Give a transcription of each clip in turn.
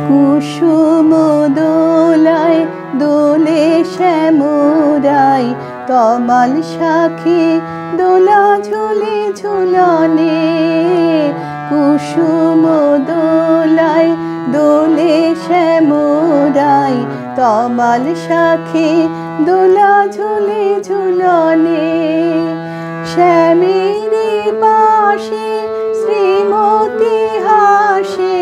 কুসুম দোলায় দোলে শ্যামরাই, তমাল শাখে দোলা ঝুলে ঝুলনে। কুসুম দোলায় দোলে শ্যামরাই, তমাল শাখে দোলা ঝুলে ঝুলনে। শ্যামেরই পাশে শ্রীমতী হাসে,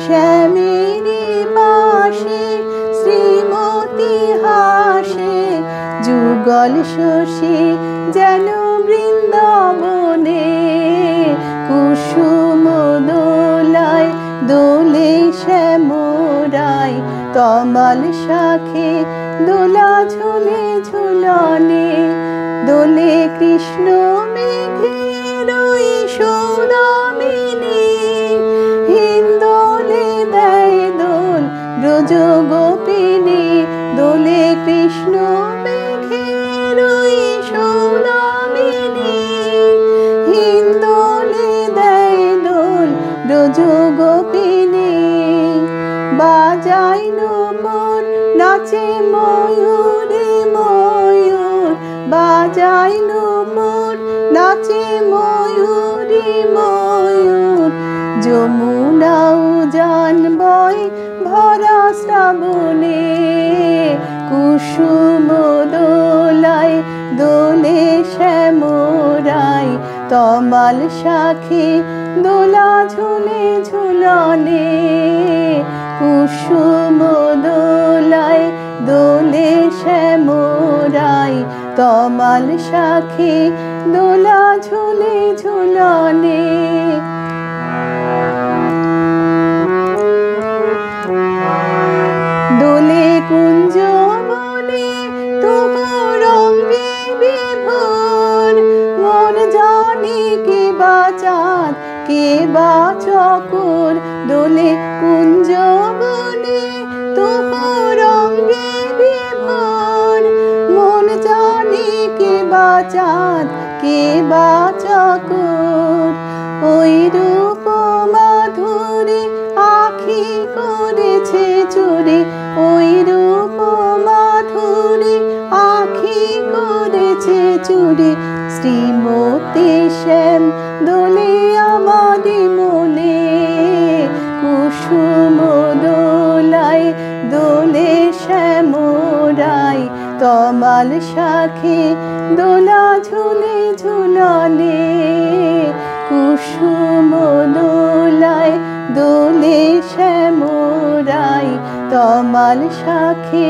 শ্যামেরই পাশে শ্রীমতী হাসে। যুগল শশী যেন বৃন্দাবনে। কুসুম দোলায় দোলে শ্যামরাই, তমাল শাখে দোলা ঝুলে ঝুলনে। দোলে কৃষ্ণ মেঘের সৌদামিনী, হিন্দোলে দেয় দোল ব্রজ গোপিনী। দোলে কৃষ্ণ মেঘের সৌদামিনী, হিন্দোলে দেয় দোল ব্রজ গোপিনী। বাজাই মোর নাচে ময়ূরে ময়ূর, বাজাই মোর নাচে ময়ূরে ময়ূর। যমুনা উজান বয় ভরা শ্রাবণে। কুসুম দোলায় দোলে শ্যামরাই, তমাল শাখে দোলা ঝুলে ঝুলনে। কুসুম দোলায় দোলে শ্যামরাই, তমাল শাখে দোলা ঝুলে ঝুলনে। দোলে কুঞ্জ বনে তবু রঙ্গে বিভোর, মন জানে কে বা চাঁদ কে বা চকোর। দোলে কুঞ্জ বনে তবু রঙ্গে বিভোর, মন জানে কে বা চাঁদ কে বা চকোর। ওই রূপ মাধুরী আখি করেছে চুরি, ওই রূপ মাধুরী আখি করেছে চুরি। শ্রীমতী শ্যাম দোলে আমারি মনে। কুসুম দোলায় দোলে শ্যামরাই, তমাল শাখে দোলা ঝুলে ঝুলনে। কুসুম দোলায় দোলে শ্যামরাই, তমাল শাখে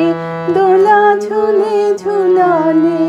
দোলা ঝুলে ঝুলনে।